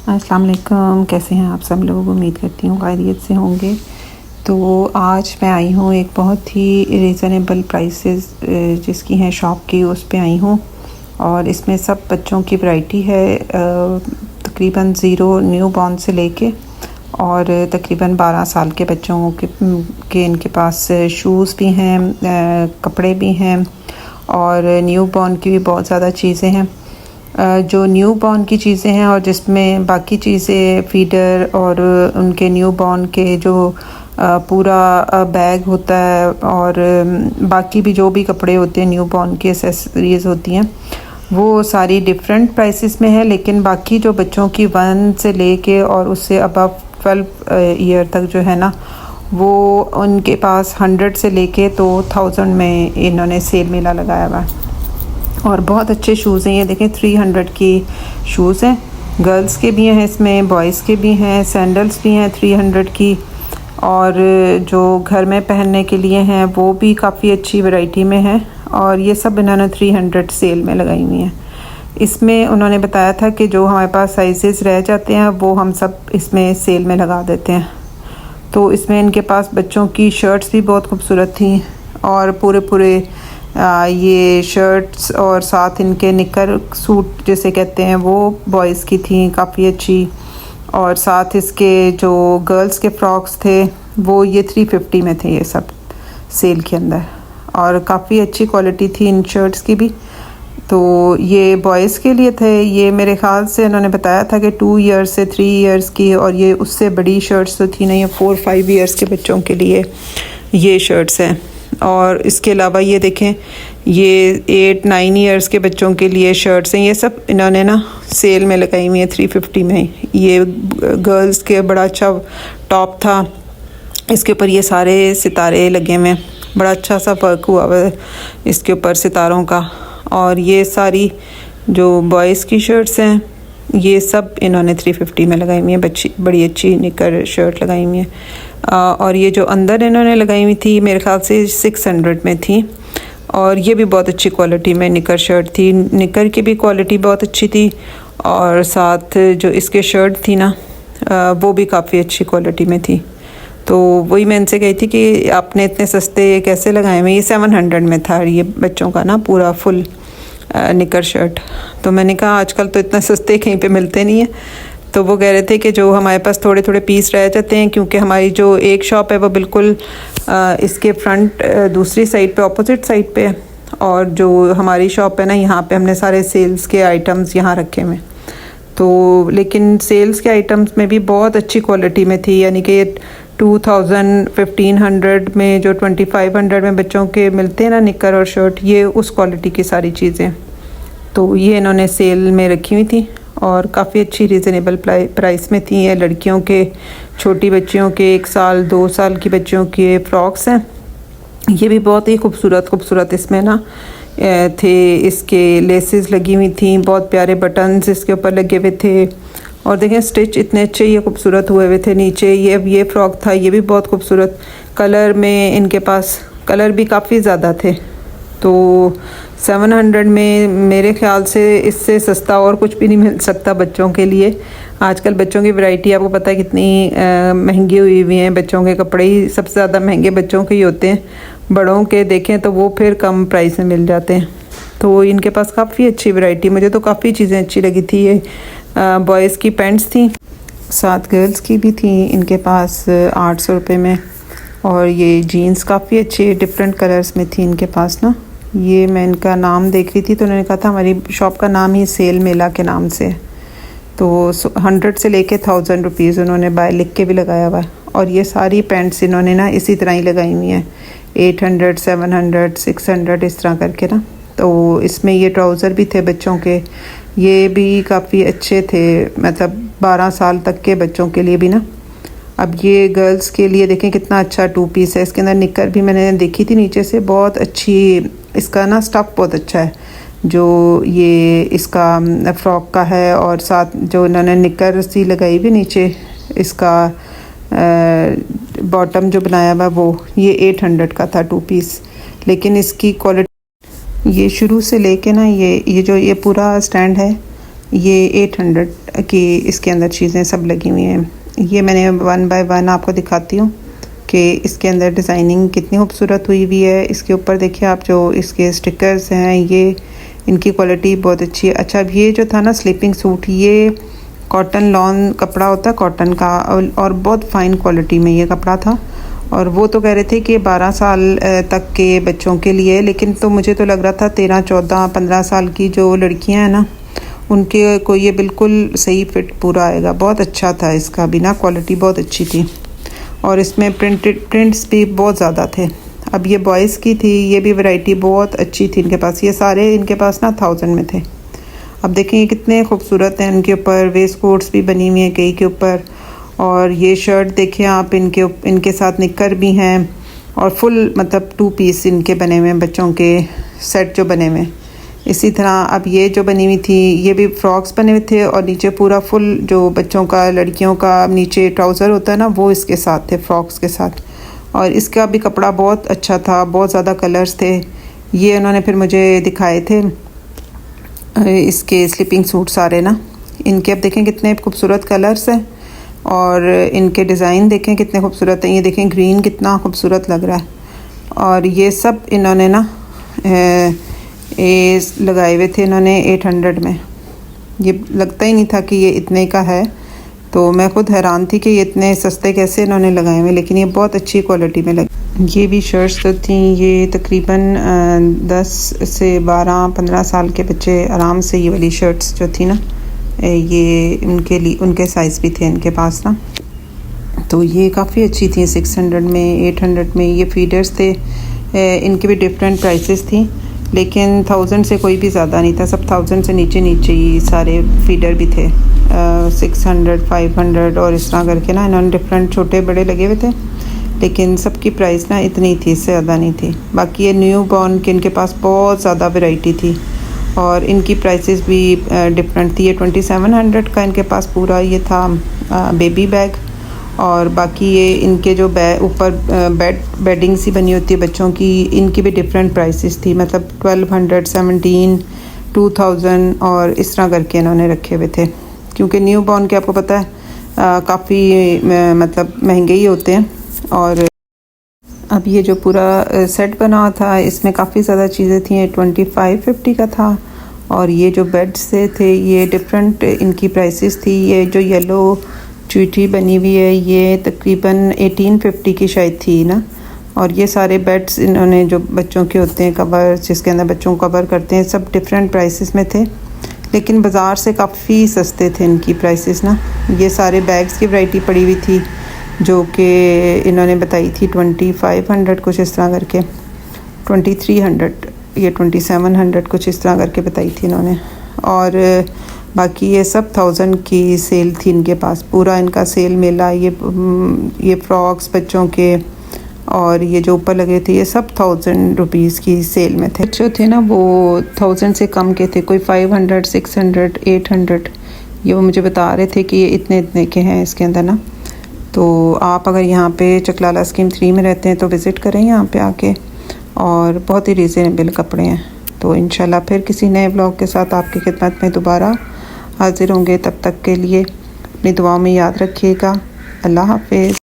अस्सलाम वालेकुम, कैसे हैं आप सब लोग। उम्मीद करती हूँ खैरियत से होंगे। तो आज मैं आई हूँ एक बहुत ही रीज़नेबल प्राइसेस जिसकी हैं शॉप की, उस पे आई हूँ। और इसमें सब बच्चों की वैरायटी है, तकरीबन ज़ीरो न्यू बॉर्न से लेके और तकरीबन 12 साल के बच्चों के इनके पास शूज़ भी हैं, कपड़े भी हैं और न्यू बॉर्न की भी बहुत ज़्यादा चीज़ें हैं। जो न्यू बॉर्न की चीज़ें हैं और जिसमें बाकी चीज़ें फीडर और उनके न्यू बॉर्न के जो पूरा बैग होता है और बाकी भी जो भी कपड़े होते हैं, न्यू बॉर्न की एसेसरीज़ होती हैं, वो सारी डिफरेंट प्राइसेस में है। लेकिन बाकी जो बच्चों की 1 से लेके और उससे अबव 12 ईयर तक जो है ना, वो उनके पास 100 से लेके तो 1000 में इन्होंने सेल मेला लगाया हुआ है। और बहुत अच्छे शूज़ हैं, ये देखें 300 की शूज़ हैं। गर्ल्स के भी हैं, इसमें बॉयज़ के भी हैं, सैंडल्स भी हैं 300 की। और जो घर में पहनने के लिए हैं वो भी काफ़ी अच्छी वैरायटी में है। और ये सब इन्होंने 300 सेल में लगाई हुई हैं। इसमें उन्होंने बताया था कि जो हमारे पास साइजेस रह जाते हैं वो हम सब इसमें सेल में लगा देते हैं। तो इसमें इनके पास बच्चों की शर्ट्स भी बहुत खूबसूरत थी और पूरे ये शर्ट्स और साथ इनके निकर सूट जिसे कहते हैं वो बॉयज़ की थी, काफ़ी अच्छी। और साथ इसके जो गर्ल्स के फ्रॉक्स थे वो ये 350 में थे, ये सब सेल के अंदर। और काफ़ी अच्छी क्वालिटी थी इन शर्ट्स की भी। तो ये बॉयज़ के लिए थे, ये मेरे ख़्याल से उन्होंने बताया था कि 2 ईयर्स से 3 ईयर्स की, और ये उससे बड़ी शर्ट्स तो थी नहीं, ये 4-5 ईयर्स के बच्चों के लिए ये शर्ट्स हैं। और इसके अलावा ये देखें, ये 8-9 ईयर्स के बच्चों के लिए शर्ट्स हैं। ये सब इन्होंने ना सेल में लगाई हुई है 350 में। ये गर्ल्स के बड़ा अच्छा टॉप था, इसके ऊपर ये सारे सितारे लगे हुए हैं, बड़ा अच्छा सा वर्क हुआ हुआ है इसके ऊपर सितारों का। और ये सारी जो बॉयज़ की शर्ट्स हैं ये सब इन्होंने 350 में लगाई हुई है, बड़ी अच्छी निकर शर्ट लगाई हुई है। और ये जो अंदर इन्होंने लगाई हुई थी मेरे ख्याल से 600 में थी। और ये भी बहुत अच्छी क्वालिटी में निकर शर्ट थी, निकर की भी क्वालिटी बहुत अच्छी थी। और साथ जो इसके शर्ट थी ना, वो भी काफ़ी अच्छी क्वालिटी में थी। तो वही मैं इनसे कही थी कि आपने इतने सस्ते कैसे लगाए हुए। ये 700 में था ये बच्चों का ना पूरा फुल निकर शर्ट। तो मैंने कहा आजकल तो इतने सस्ते कहीं पे मिलते नहीं है। तो वो कह रहे थे कि जो हमारे पास थोड़े थोड़े पीस रह जाते हैं, क्योंकि हमारी जो एक शॉप है वो बिल्कुल इसके फ्रंट दूसरी साइड पे, ऑपोजिट साइड पे है। और जो हमारी शॉप है ना, यहाँ पे हमने सारे सेल्स के आइटम्स यहाँ रखे हुए। तो लेकिन सेल्स के आइटम्स में भी बहुत अच्छी क्वालिटी में थी, यानी कि 2000, 1500 में जो 2500 में बच्चों के मिलते हैं ना निकर और शर्ट, ये उस क्वालिटी की सारी चीज़ें। तो ये इन्होंने सेल में रखी हुई थी और काफ़ी अच्छी रीज़नेबल प्राइस में थी। ये लड़कियों के, छोटी बच्चियों के 1 साल 2 साल की बच्चियों के फ़्रॉक्स हैं। ये भी बहुत ही खूबसूरत इसमें ना थे, इसके लेसेस लगी हुई थी, बहुत प्यारे बटन्स इसके ऊपर लगे हुए थे। और देखें स्टिच इतने अच्छे ये खूबसूरत हुए हुए थे नीचे। ये फ़्रॉक था, ये भी बहुत खूबसूरत कलर में, इनके पास कलर भी काफ़ी ज़्यादा थे। तो 700 में मेरे ख़्याल से इससे सस्ता और कुछ भी नहीं मिल सकता बच्चों के लिए। आजकल बच्चों की वैरायटी आपको पता है कितनी महंगी हुई हुई हैं। बच्चों के कपड़े ही सबसे ज़्यादा महंगे बच्चों के ही होते हैं, बड़ों के देखें तो वो फिर कम प्राइस में मिल जाते हैं। तो इनके पास काफ़ी अच्छी वैरायटी, मुझे तो काफ़ी चीज़ें अच्छी लगी थी। ये बॉयज़ की पैंट्स थी, साथ गर्ल्स की भी थी इनके पास 800 रुपये में। और ये जीन्स काफ़ी अच्छी डिफरेंट कलर्स में थी इनके पास ना। ये मैं इनका नाम देख रही थी तो उन्होंने कहा था हमारी शॉप का नाम ही सेल मेला के नाम से। तो 100 से लेके 1000 रुपीज़ उन्होंने बाय लिख के भी लगाया हुआ है। और ये सारी पैंट्स इन्होंने ना इसी तरह ही लगाई हुई हैं, 800, 700, 600 इस तरह करके ना। तो इसमें ये ट्राउज़र भी थे बच्चों के, ये भी काफ़ी अच्छे थे, मतलब 12 साल तक के बच्चों के लिए भी ना। अब ये गर्ल्स के लिए देखें कितना अच्छा 2 पीस है। इसके अंदर निकर भी मैंने देखी थी नीचे से, बहुत अच्छी, इसका ना स्टफ़ बहुत अच्छा है जो ये इसका फ्रॉक का है। और साथ जो इन्होंने निकर सी लगाई भी नीचे, इसका बॉटम जो बनाया हुआ वो ये 800 का था 2 पीस। लेकिन इसकी क्वालिटी, ये शुरू से लेके ना ये जो ये पूरा स्टैंड है ये 800 की इसके अंदर चीज़ें सब लगी हुई हैं। ये मैंने 1 बाय 1 आपको दिखाती हूँ कि इसके अंदर डिज़ाइनिंग कितनी खूबसूरत हुई हुई है। इसके ऊपर देखिए आप, जो इसके स्टिकर्स हैं, ये इनकी क्वालिटी बहुत अच्छी है। अच्छा, अब ये जो था ना स्लीपिंग सूट, ये कॉटन लॉन कपड़ा होता है कॉटन का, और बहुत फ़ाइन क्वालिटी में ये कपड़ा था। और वो तो कह रहे थे कि 12 साल तक के बच्चों के लिए, लेकिन तो मुझे तो लग रहा था 13, 14, 15 साल की जो लड़कियां हैं ना, उनके को ये बिल्कुल सही फिट पूरा आएगा। बहुत अच्छा था इसका भी ना, क्वालिटी बहुत अच्छी थी। और इसमें प्रिंट्स भी बहुत ज़्यादा थे। अब ये बॉयज़ की थी, ये भी वैरायटी बहुत अच्छी थी इनके पास। ये सारे इनके पास ना 1000 में थे। अब देखें ये कितने खूबसूरत हैं। इनके ऊपर वेस्ट कोट्स भी बनी हुई हैं कई के ऊपर, और ये शर्ट देखें आप, इनके साथ निक्कर भी हैं, और फुल मतलब 2 पीस इनके बने हुए हैं, बच्चों के सेट जो बने हुए हैं। इसी तरह अब ये जो बनी हुई थी, ये भी फ्रॉक्स बने हुए थे, और नीचे पूरा फुल जो बच्चों का, लड़कियों का नीचे ट्राउज़र होता है ना, वो इसके साथ थे, फ्रॉक्स के साथ। और इसका भी कपड़ा बहुत अच्छा था, बहुत ज़्यादा कलर्स थे। ये उन्होंने फिर मुझे दिखाए थे इसके स्लीपिंग सूट सारे ना। इनके अब देखें कितने खूबसूरत कलर्स हैं, और इनके डिज़ाइन देखें कितने खूबसूरत हैं। ये देखें ग्रीन कितना खूबसूरत लग रहा है। और ये सब इन्होंने ना ये लगाए हुए थे इन्होंने 800 में। ये लगता ही नहीं था कि ये इतने का है, तो मैं खुद हैरान थी कि ये इतने सस्ते कैसे इन्होंने लगाए हुए, लेकिन ये बहुत अच्छी क्वालिटी में लगे। ये भी शर्ट्स जो थी, ये तकरीबन 10 से 12, 15 साल के बच्चे आराम से ये वाली शर्ट्स जो थी ना, ये उनके लिए, उनके साइज़ भी थे इनके पास ना, तो ये काफ़ी अच्छी थी। 600 में, 800 में ये फीडर्स थे। इनके भी डिफरेंट प्राइसेस थी, लेकिन 1000 से कोई भी ज़्यादा नहीं था। सब 1000 से नीचे नीचे ही सारे फीडर भी थे। 600, 500 और इस तरह करके ना इन्होंने डिफरेंट छोटे बड़े लगे हुए थे, लेकिन सबकी प्राइस ना इतनी थी, इससे ज़्यादा नहीं थी। बाकी ये न्यू बॉर्न के इनके पास बहुत ज़्यादा वैरायटी थी, और इनकी प्राइसेस भी डिफरेंट थी। ये 2700 का इनके पास पूरा ये था बेबी बैग। और बाकी ये इनके जो ऊपर बेडिंग सी बनी होती है बच्चों की, इनकी भी डिफरेंट प्राइसेस थी, मतलब 1200, 17, 2000 और इस तरह करके इन्होंने रखे हुए थे। क्योंकि न्यू बॉर्न के आपको पता है काफ़ी मतलब महंगे ही होते हैं। और अब ये जो पूरा सेट बना हुआ था, इसमें काफ़ी ज़्यादा चीज़ें थी। 2550 का था। और ये जो बेड्स थे ये डिफरेंट इनकी प्राइसेस थी। ये जो येलो चुईटी बनी हुई है, ये तकरीबन 1850 की शायद थी ना। और ये सारे बेड्स इन्होंने जो बच्चों के होते हैं कवर, जिसके अंदर बच्चों को कवर करते हैं, सब डिफरेंट प्राइसेस में थे, लेकिन बाज़ार से काफ़ी सस्ते थे इनकी प्राइसेस ना। ये सारे बैग्स की वैरायटी पड़ी हुई थी, जो कि इन्होंने बताई थी 2500 कुछ इस तरह करके, 2300 या 2700 कुछ इस तरह करके बताई थी इन्होंने। और बाकी ये सब 1000 की सेल थी इनके पास, पूरा इनका सेल मेला। ये फ्रॉक्स बच्चों के और ये जो ऊपर लगे थे, ये सब 1000 रुपीज़ की सेल में थे। जो थे ना वो 1000 से कम के थे, कोई 500, 600, 800, ये वो मुझे बता रहे थे कि ये इतने इतने के हैं इसके अंदर ना। तो आप अगर यहाँ पे चकलाला स्कीम 3 में रहते हैं तो विज़िट करें यहाँ पे आके, और बहुत ही रीज़नेबल कपड़े हैं। तो इंशाल्लाह फिर किसी नए ब्लॉग के साथ आपकी खिदमत में दोबारा हाज़िर होंगे। तब तक के लिए अपनी दुआओं में याद रखिएगा। अल्लाह हाफ़िज़।